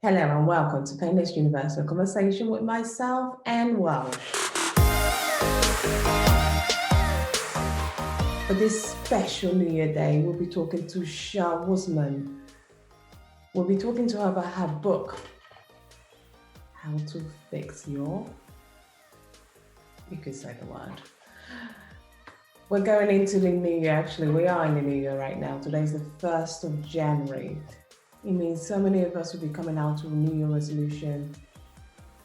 Hello and welcome to Painless Universal Conversation with myself and Welsh. For this special New Year Day, we'll be talking to Shaa Wasmund. We'll be talking to her about her book, How to Fix Your... You could say the word. We're going into the new year, actually. We are in the new year right now. Today's the 1st of January. It means so many of us will be coming out to a New Year resolution,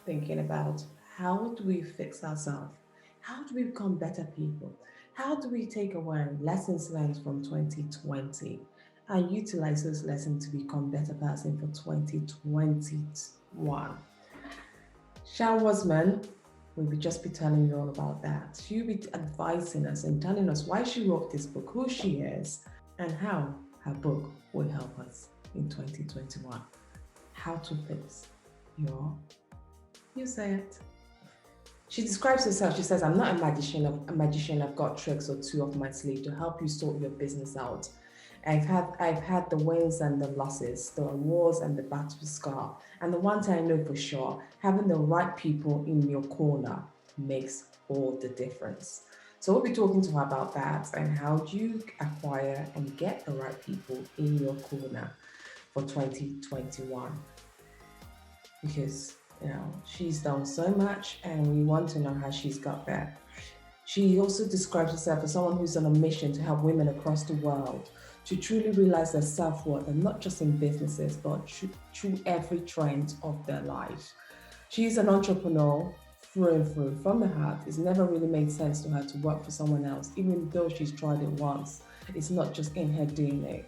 thinking about how do we fix ourselves? How do we become better people? How do we take away lessons learned from 2020 and utilize those lessons to become better person for 2021? Shaa Wasmund will just be telling you all about that. She'll be advising us and telling us why she wrote this book, who she is, and how her book will help us in 2021. How to fix your... You say it. She describes herself, she says, I'm not a magician. I've got tricks or two up my sleeve to help you sort your business out. I've had the wins and the losses, the awards and the battle scar. And the one thing I know for sure, having the right people in your corner makes all the difference. So we'll be talking to her about that and how you acquire and get the right people in your corner for 2021. Because she's done so much and we want to know how she's got there. She also describes herself as someone who's on a mission to help women across the world to truly realize their self-worth, and not just in businesses, but through every trend of their life. She's an entrepreneur through and through, from the heart. It's never really made sense to her to work for someone else, even though she's tried it once. It's not just in her DNA.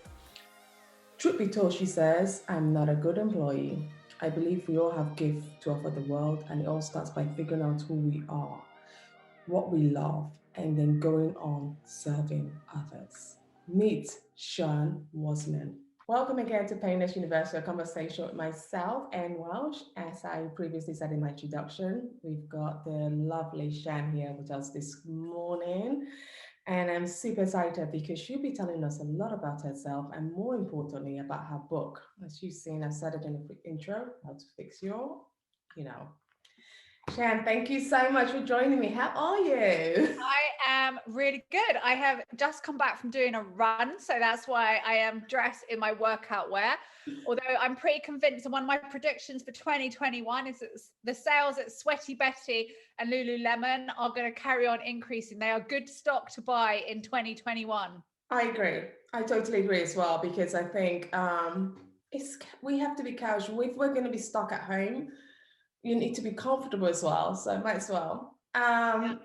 Truth be told, she says, I'm not a good employee. I believe we all have gifts to offer the world, and it all starts by figuring out who we are, what we love, and then going on serving others. Meet Shaa Wasmund. Welcome again to Painless Universal Conversation with myself and Welsh. As I previously said in my introduction, we've got the lovely Shaa here with us this morning. And I'm super excited because she'll be telling us a lot about herself and more importantly about her book. As you've seen, I said it in a quick intro, How to Fix Your, Shaa, thank you so much for joining me. How are you? I am really good. I have just come back from doing a run, so that's why I am dressed in my workout wear. Although I'm pretty convinced, and one of my predictions for 2021 is that the sales at Sweaty Betty and Lululemon are going to carry on increasing. They are good stock to buy in 2021. I agree. I totally agree as well, because I think we have to be casual. If we're going to be stuck at home, you need to be comfortable as well. So might as well. I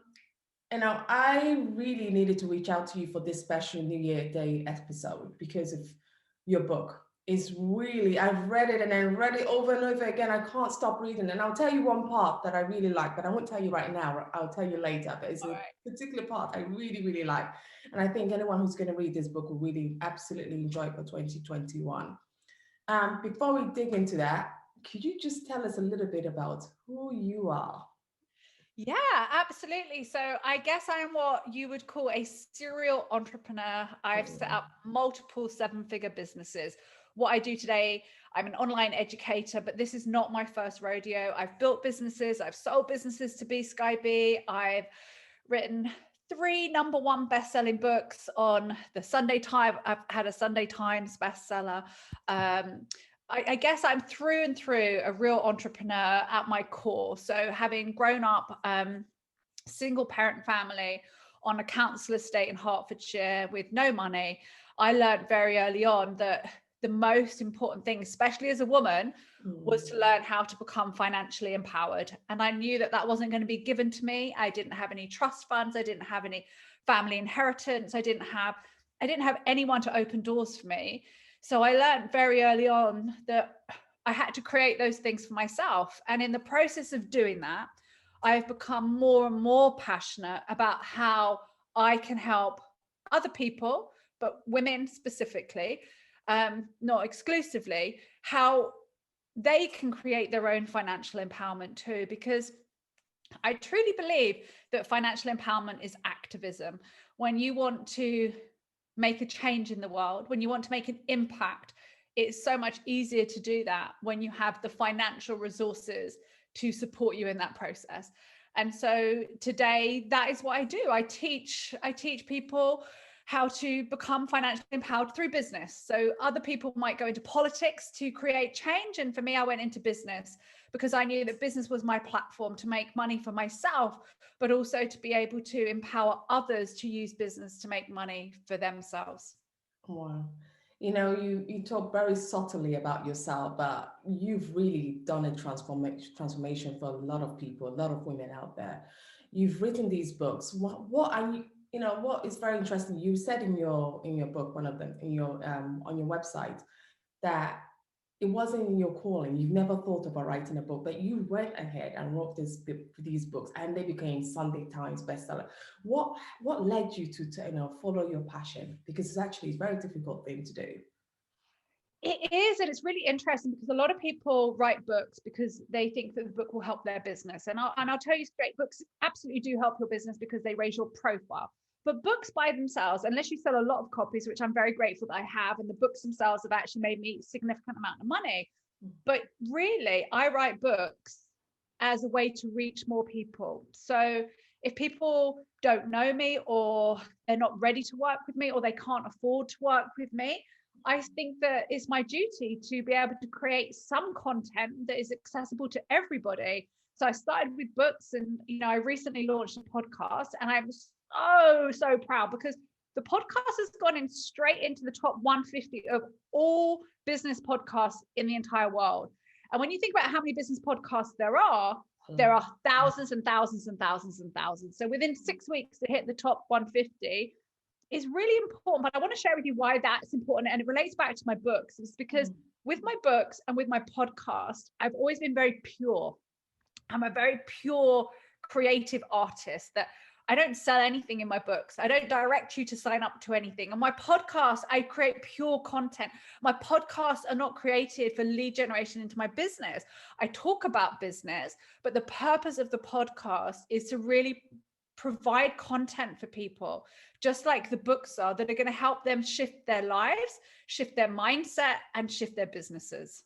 really needed to reach out to you for this special New Year Day episode because of your book. It's really, I've read it and then read it over and over again. I can't stop reading. And I'll tell you one part that I really like, but I won't tell you right now. I'll tell you later. But it's a particular part I really, really like. And I think anyone who's going to read this book will really absolutely enjoy it for 2021. Before we dig into that, could you just tell us a little bit about who you are? Yeah, absolutely. So I guess I'm what you would call a serial entrepreneur. I've set up multiple 7-figure businesses. What I do today, I'm an online educator, but this is not my first rodeo. I've built businesses. I've sold businesses to Be Sky B. I've written 3 #1 best-selling books on the Sunday Times. I've had a Sunday Times bestseller. I guess I'm through and through a real entrepreneur at my core. So having grown up single parent family on a council estate in Hertfordshire with no money, I learned very early on that the most important thing, especially as a woman, was to learn how to become financially empowered. And I knew that that wasn't going to be given to me. I didn't have any trust funds. I didn't have any family inheritance. I didn't have anyone to open doors for me. So I learned very early on that I had to create those things for myself. And in the process of doing that, I've become more and more passionate about how I can help other people, but women specifically, not exclusively, how they can create their own financial empowerment too, because I truly believe that financial empowerment is activism. When you want to make a change in the world, when you want to make an impact it's so much easier to do that when you have the financial resources to support you in that process. And so today, that is what I do. I teach people how to become financially empowered through business. So other people might go into politics to create change. And for me, I went into business because I knew that business was my platform to make money for myself, but also to be able to empower others to use business to make money for themselves. Wow. You talk very subtly about yourself, but you've really done a transformation for a lot of people, a lot of women out there. You've written these books. What are you, what is very interesting, you said in your book, one of them, in your on your website, that it wasn't in your calling. You've never thought about writing a book, but you went ahead and wrote these books, and they became Sunday Times bestseller. What led you to follow your passion? Because it's actually a very difficult thing to do. It is, and it's really interesting because a lot of people write books because they think that the book will help their business. And I'll tell you straight, books absolutely do help your business because they raise your profile. But books by themselves, unless you sell a lot of copies, which I'm very grateful that I have, and the books themselves have actually made me a significant amount of money. But really, I write books as a way to reach more people. So if people don't know me, or they're not ready to work with me, or they can't afford to work with me, I think that it's my duty to be able to create some content that is accessible to everybody. So I started with books, and I recently launched a podcast, and I'm so proud because the podcast has gone in straight into the top 150 of all business podcasts in the entire world. And when you think about how many business podcasts there are thousands and thousands and thousands and thousands. So within 6 weeks to hit the top 150 is really important. But I want to share with you why that's important. And it relates back to my books. It's because with my books and with my podcast, I've always been very pure. I'm a very pure creative artist, that I don't sell anything in my books. I don't direct you to sign up to anything. On my podcast, I create pure content. My podcasts are not created for lead generation into my business. I talk about business, but the purpose of the podcast is to really provide content for people, just like the books are, that are going to help them shift their lives, shift their mindset, and shift their businesses.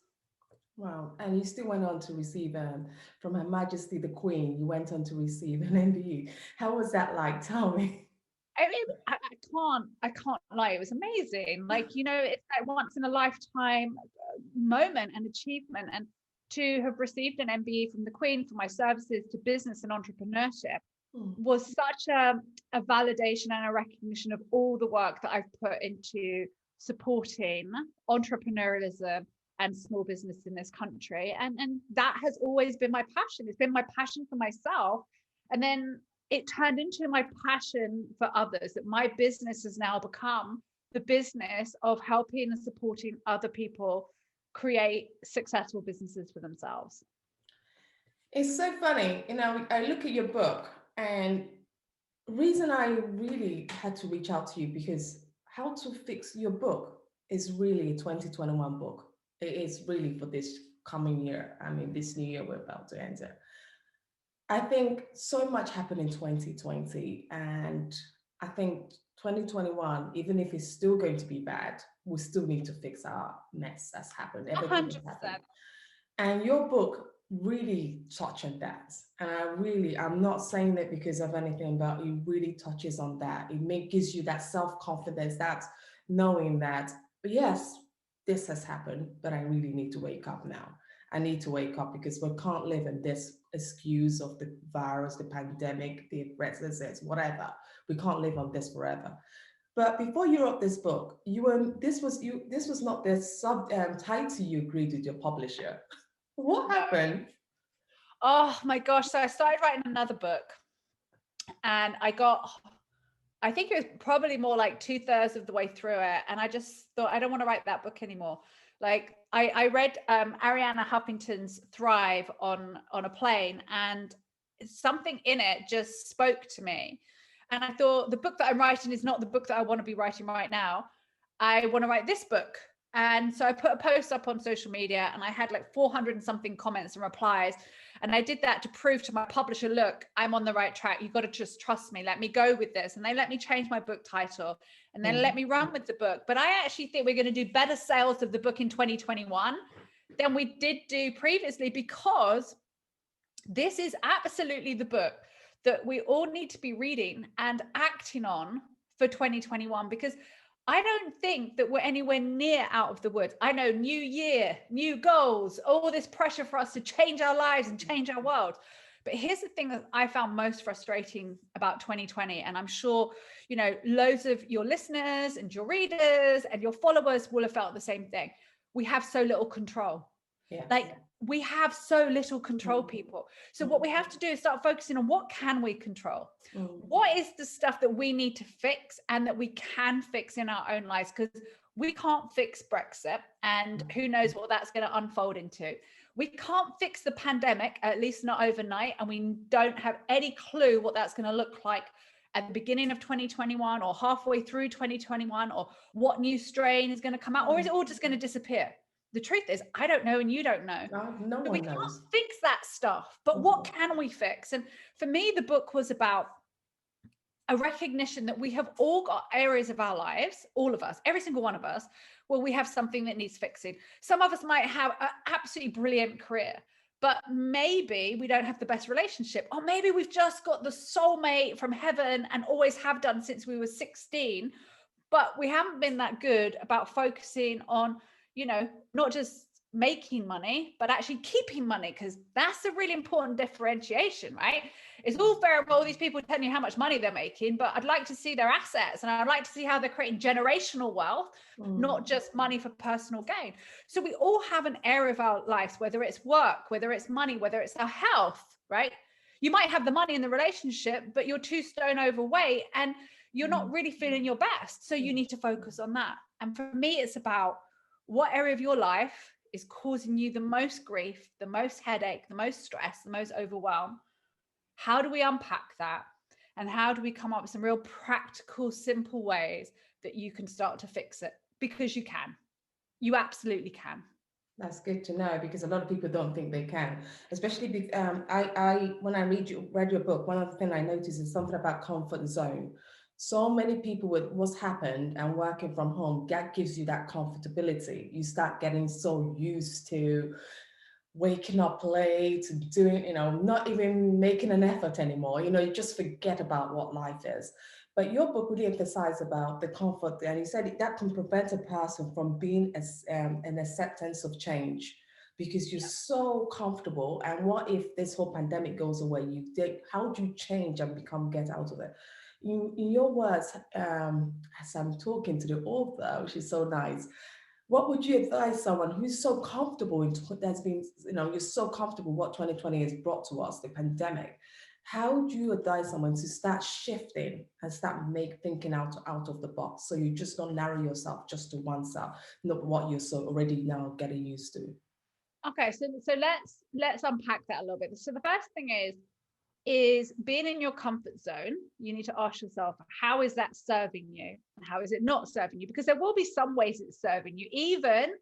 Wow. And you still went on to receive, from Her Majesty the Queen, you went on to receive an MBE. How was that like? Tell me. I can't lie. It was amazing. It's like once in a lifetime moment and achievement. And to have received an MBE from the Queen for my services to business and entrepreneurship was such a validation and a recognition of all the work that I've put into supporting entrepreneurialism and small business in this country. And that has always been my passion. It's been my passion for myself. And then it turned into my passion for others, that my business has now become the business of helping and supporting other people create successful businesses for themselves. It's so funny. I look at your book, and the reason I really had to reach out to you, because How to Fix Your Book is really a 2021 book. It is really for this coming year. I mean, this new year we're about to enter. I think so much happened in 2020, and I think 2021, even if it's still going to be bad, we still need to fix our mess that's happened. Everything 100%. that's happened. And your book really touched on that. And I'm not saying it because of anything, but it really touches on that. Gives you that self-confidence, that knowing that, yes, this has happened, but I really need to wake up now. I need to wake up, because we can't live in this excuse of the virus, the pandemic, the resistance, whatever. We can't live on this forever. But before you wrote this book, this was not the title you agreed with your publisher. What happened? Oh my gosh. So I started writing another book, and I think it was probably more like 2/3 of the way through it. And I just thought, I don't want to write that book anymore. Like I read Arianna Huffington's Thrive on a plane, and something in it just spoke to me. And I thought, the book that I'm writing is not the book that I want to be writing right now. I want to write this book. And so I put a post up on social media and I had like 400 and something comments and replies. And I did that to prove to my publisher, look, I'm on the right track. You've got to just trust me. Let me go with this. And they let me change my book title and then let me run with the book. But I actually think we're going to do better sales of the book in 2021 than we did do previously, because this is absolutely the book that we all need to be reading and acting on for 2021, because I don't think that we're anywhere near out of the woods. I know, new year, new goals, all this pressure for us to change our lives and change our world. But here's the thing that I found most frustrating about 2020, and I'm sure, you know, loads of your listeners and your readers and your followers will have felt the same thing. We have so little control. We have so little control, people. So what we have to do is start focusing on what can we control? What is the stuff that we need to fix and that we can fix in our own lives? Because we can't fix Brexit, and who knows what that's going to unfold into. We can't fix the pandemic, at least not overnight, and we don't have any clue what that's going to look like at the beginning of 2021 or halfway through 2021, or what new strain is going to come out, or is it all just going to disappear? The truth is, I don't know and you don't know. No So one we knows. can't fix that stuff, but what can we fix? And for me, the book was about a recognition that we have all got areas of our lives, all of us, every single one of us, where we have something that needs fixing. Some of us might have an absolutely brilliant career, but maybe we don't have the best relationship, or maybe we've just got the soulmate from heaven and always have done since we were 16, but we haven't been that good about focusing on, you know, not just making money, but actually keeping money, because that's a really important differentiation, right? It's all fair and all these people telling you how much money they're making, but I'd like to see their assets, and I'd like to see how they're creating generational wealth, not just money for personal gain. So we all have an area of our lives, whether it's work, whether it's money, whether it's our health, right? You might have the money in the relationship, but you're 2 stone overweight and you're not really feeling your best. So you need to focus on that. And for me, it's about what area of your life is causing you the most grief, the most headache, the most stress, the most overwhelm. How do we unpack that? And how do we come up with some real practical, simple ways that you can start to fix it? Because you can. You absolutely can. That's good to know, because a lot of people don't think they can, especially when I read your book. One of the things I noticed is something about comfort zone. So many people with what's happened and working from home, that gives you that comfortability. You start getting so used to waking up late, doing, you know, not even making an effort anymore. You know, you just forget about what life is. But your book really emphasized about the comfort, and you said that can prevent a person from being an acceptance of change, because you're so comfortable. And what if this whole pandemic goes away? How do you change and get out of it? In your words, as I'm talking to the author, which is so nice, what would you advise someone who's so comfortable that's been, you know, you're so comfortable what 2020 has brought to us, the pandemic? How do you advise someone to start shifting and start thinking out of the box, so you just don't narrow yourself just to one side, not what you're so already now getting used to? Okay, so let's unpack that a little bit. So the first thing is being in your comfort zone. You need to ask yourself, how is that serving you and how is it not serving you? Because there will be some ways it's serving you, even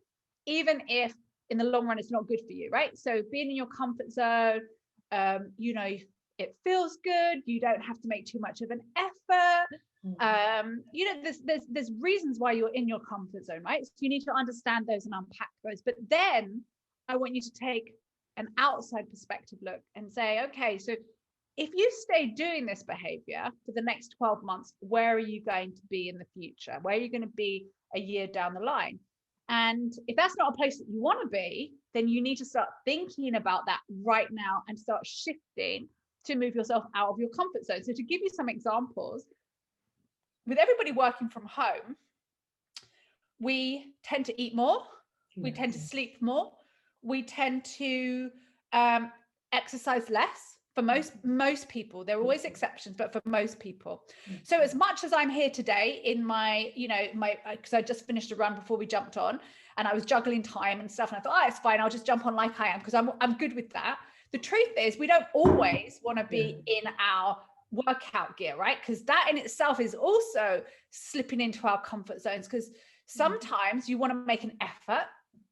if in the long run it's not good for you, right? So being in your comfort zone, you know, it feels good, you don't have to make too much of an effort. You know, there's reasons why you're in your comfort zone, right? So you need to understand those and unpack those. But then I want you to take an outside perspective look and say, okay, so if you stay doing this behavior for the next 12 months, where are you going to be in the future? Where are you going to be a year down the line? And if that's not a place that you want to be, then you need to start thinking about that right now and start shifting to move yourself out of your comfort zone. So to give you some examples, with everybody working from home, we tend to eat more, we tend to sleep more, we tend to exercise less. For most people, there are always exceptions, but for most people. So as much as I'm here today in my, you know, because I just finished a run before we jumped on, and I was juggling time and stuff, and I thought, oh, it's fine, I'll just jump on like I am, because I'm good with that. The truth is, we don't always want to be in our workout gear, right? Because that in itself is also slipping into our comfort zones. Because Sometimes you want to make an effort,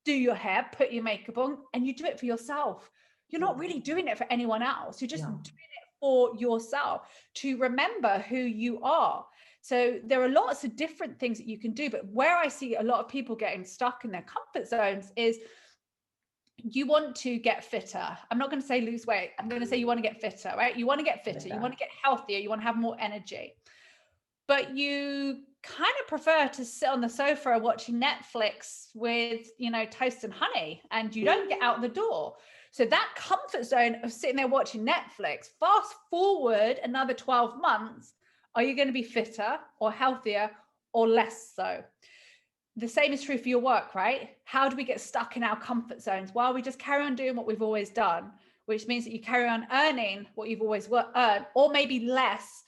do your hair, put your makeup on, and you do it for yourself. You're not really doing it for anyone else. You're just doing it for yourself to remember who you are. So there are lots of different things that you can do. But where I see a lot of people getting stuck in their comfort zones is you want to get fitter. I'm not going to say lose weight. I'm going to say you want to get fitter, right? You want to get fitter. You want to get healthier. You want to have more energy. But you kind of prefer to sit on the sofa watching Netflix with, toast and honey, and you don't get out the door. So that comfort zone of sitting there watching Netflix, fast forward another 12 months, are you going to be fitter or healthier or less so? The same is true for your work, right? How do we get stuck in our comfort zones? Well, we just carry on doing what we've always done, which means that you carry on earning what you've always earned, or maybe less,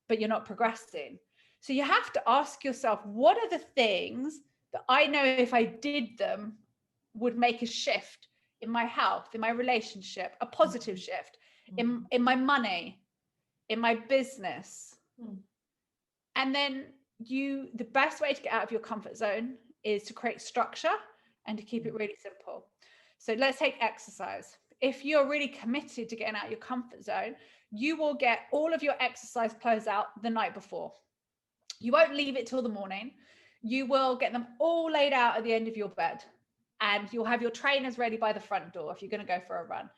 but you're not progressing. So you have to ask yourself, what are the things that I know if I did them would make a shift in my health, in my relationship, a positive shift, in my money, in my business? And then the best way to get out of your comfort zone is to create structure and to keep it really simple. So let's take exercise. If you're really committed to getting out of your comfort zone, you will get all of your exercise clothes out the night before. You won't leave it till the morning. You will get them all laid out at the end of your bed, and you'll have your trainers ready by the front door if you're going to go for a run.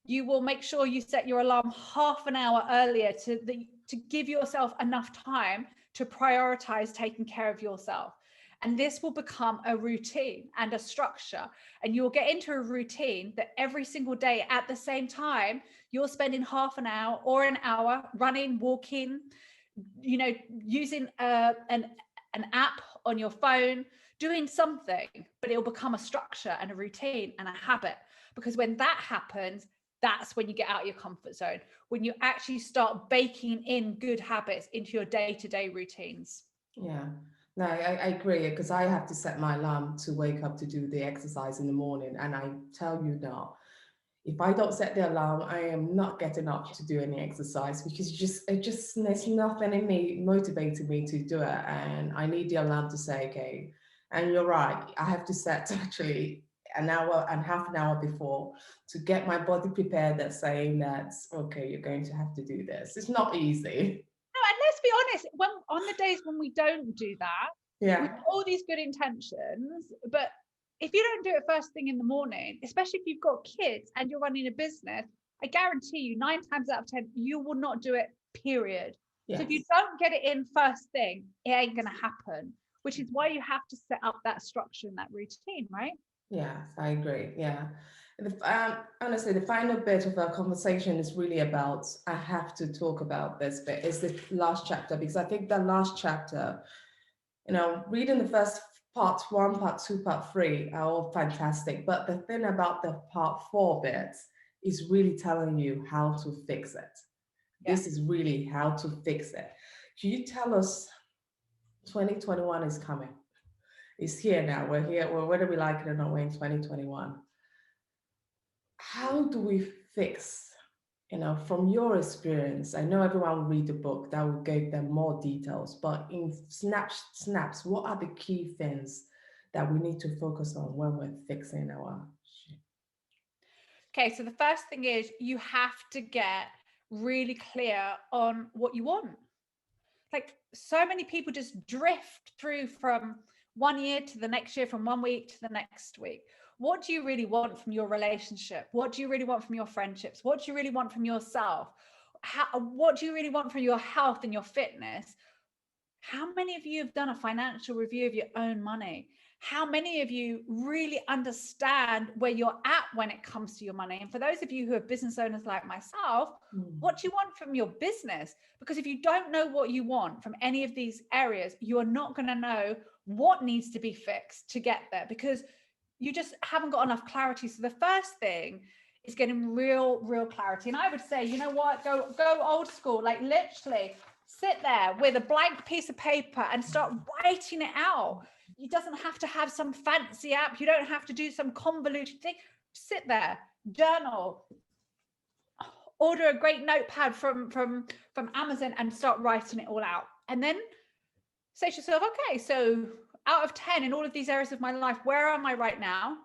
You will make sure you set your alarm half an hour earlier to give yourself enough time to prioritize taking care of yourself. And this will become a routine and a structure. And you'll get into a routine that every single day at the same time, you're spending half an hour or an hour running, walking, using an app on your phone, doing something, but it'll become a structure and a routine and a habit. Because when that happens, that's when you get out of your comfort zone, when you actually start baking in good habits into your day-to-day routines. Yeah, no, I agree, because I have to set my alarm to wake up to do the exercise in the morning. And I tell you now, if I don't set the alarm, I am not getting up to do any exercise, because there's nothing in me motivating me to do it. And I need the alarm to say, okay, and you're right, I have to set actually an hour and half an hour before to get my body prepared, that's saying that, okay, you're going to have to do this. It's not easy. No, and let's be honest, when on the days when we don't do that, we have all these good intentions, but if you don't do it first thing in the morning, especially if you've got kids and you're running a business, I guarantee you 9 times out of 10, you will not do it, period. Yes. So if you don't get it in first thing, it ain't going to happen, which is why you have to set up that structure and that routine, right? Yes, I agree. Yeah. Honestly, the final bit of our conversation is really about, I have to talk about this bit, is the last chapter, because I think the last chapter, reading the first part 1, part 2, part 3 are all fantastic. But the thing about the part 4 bit is really telling you how to fix it. Yeah. This is really how to fix it. Can you tell us, 2021 is coming. It's here now. We're here. Well, whether we like it or not, we're in 2021. How do we fix, from your experience? I know everyone will read the book, that will give them more details, but in snaps, what are the key things that we need to focus on when we're fixing our shit? Okay, so the first thing is you have to get really clear on what you want. Like, so many people just drift through from one year to the next year, from one week to the next week. What do you really want from your relationship? What do you really want from your friendships? What do you really want from yourself? What do you really want from your health and your fitness? How many of you have done a financial review of your own money? How many of you really understand where you're at when it comes to your money? And for those of you who are business owners like myself, what do you want from your business? Because if you don't know what you want from any of these areas, you are not going to know what needs to be fixed to get there, because you just haven't got enough clarity. So the first thing is getting real clarity. And I would say, you know what, go old school, like literally sit there with a blank piece of paper and start writing it out. It doesn't have to have some fancy app. You don't have to do some convoluted thing. Sit there, journal, order a great notepad from Amazon and start writing it all out. And then say to yourself, okay, so out of 10 in all of these areas of my life, where am I right now?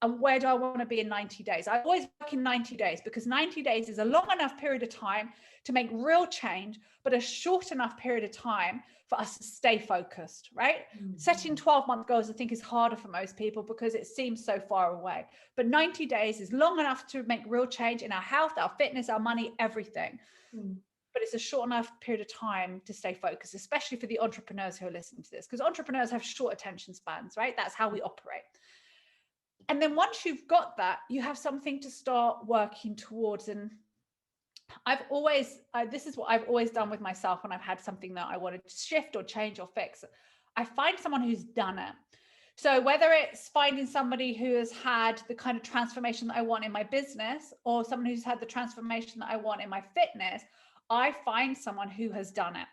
And where do I want to be in 90 days? I always work in 90 days because 90 days is a long enough period of time to make real change, but a short enough period of time for us to stay focused, right? Mm-hmm. Setting 12-month goals, I think, is harder for most people because it seems so far away. But 90 days is long enough to make real change in our health, our fitness, our money, everything. Mm-hmm. But it's a short enough period of time to stay focused, especially for the entrepreneurs who are listening to this, because entrepreneurs have short attention spans, right? That's how we operate. And then once you've got that, you have something to start working towards. And this is what I've always done with myself when I've had something that I wanted to shift or change or fix. I find someone who's done it. So whether it's finding somebody who has had the kind of transformation that I want in my business, or someone who's had the transformation that I want in my fitness, I find someone who has done it.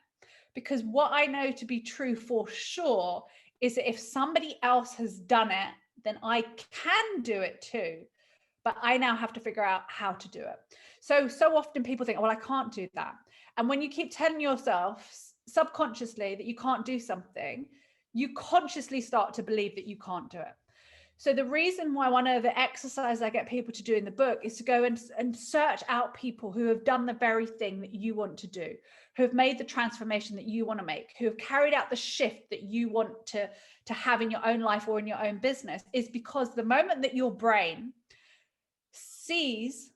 Because what I know to be true for sure is that if somebody else has done it, then I can do it too. But I now have to figure out how to do it. So often people think, well, I can't do that. And when you keep telling yourself subconsciously that you can't do something, you consciously start to believe that you can't do it. So the reason why one of the exercises I get people to do in the book is to go and search out people who have done the very thing that you want to do, who have made the transformation that you want to make, who have carried out the shift that you want to have in your own life or in your own business, is because the moment that your brain sees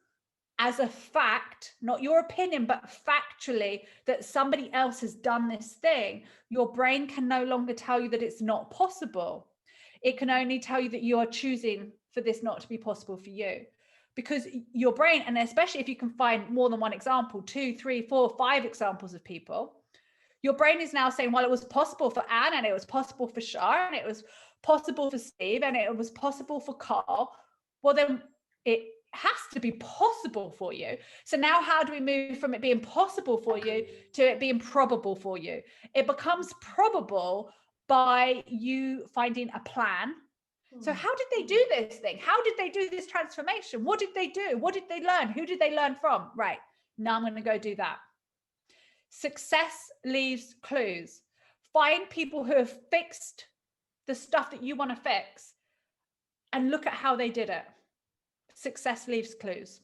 as a fact, not your opinion, but factually, that somebody else has done this thing, your brain can no longer tell you that it's not possible. It can only tell you that you are choosing for this not to be possible for you. Because your brain, and especially if you can find more than one example, 2, 3, 4, 5 examples of people, your brain is now saying, well, it was possible for Anne, and it was possible for Shaa, and it was possible for Steve, and it was possible for Carl. Well, then it has to be possible for you. So now how do we move from it being possible for you to it being probable for you? It becomes probable by you finding a plan. So how did they do this thing? How did they do this transformation? What did they do? What did they learn? Who did they learn from? Right. Now I'm going to go do that. Success leaves clues. Find people who have fixed the stuff that you want to fix and look at how they did it. Success leaves clues.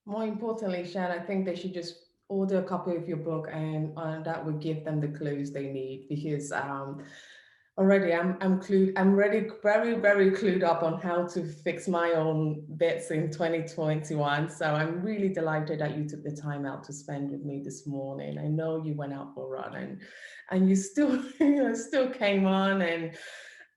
More importantly, Shan, I think they should just order a copy of your book, and that will give them the clues they need, because already I'm ready, very, very clued up on how to fix my own bits in 2021. So I'm really delighted that you took the time out to spend with me this morning. I know you went out for a run and you still, still came on,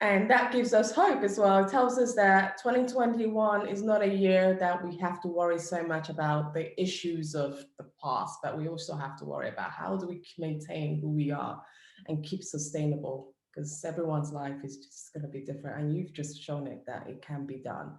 and that gives us hope as well. It tells us that 2021 is not a year that we have to worry so much about the issues of the past, but we also have to worry about how do we maintain who we are and keep sustainable, because everyone's life is just going to be different, and you've just shown it that it can be done.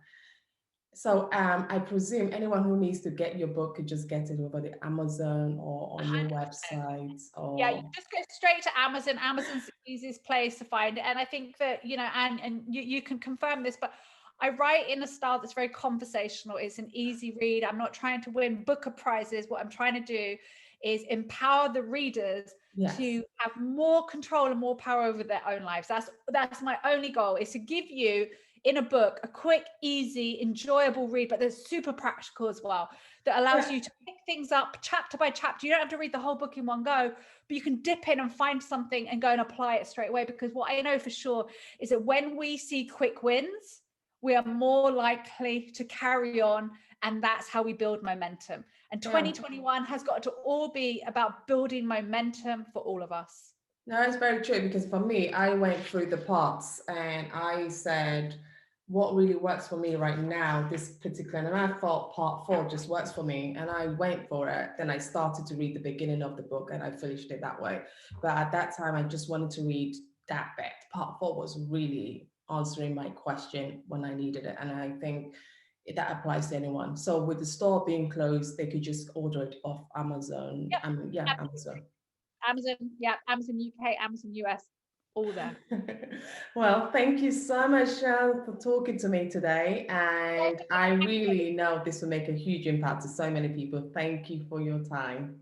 So I presume anyone who needs to get your book could just get it over the Amazon or on your website. Or... Yeah, you just go straight to Amazon. Amazon's the easiest place to find it. And I think that, and you can confirm this, but I write in a style that's very conversational. It's an easy read. I'm not trying to win Booker prizes. What I'm trying to do is empower the readers to have more control and more power over their own lives. That's my only goal, is to give you in a book a quick, easy, enjoyable read, but that's super practical as well, that allows you to pick things up chapter by chapter. You don't have to read the whole book in one go, but you can dip in and find something and go and apply it straight away. Because what I know for sure is that when we see quick wins, we are more likely to carry on, and that's how we build momentum. And 2021 has got to all be about building momentum for all of us. No, that's very true, because for me, I went through the parts and I said, what really works for me right now, this particular, and I thought part 4 just works for me, and I went for it. Then I started to read the beginning of the book and I finished it that way. But at that time, I just wanted to read that bit. Part 4 was really answering my question when I needed it, and I think that applies to anyone. So with the store being closed, they could just order it off Amazon. Amazon. Amazon UK, Amazon US, all there. Well, thank you so much, Shaa, for talking to me today. And I really know this will make a huge impact to so many people. Thank you for your time.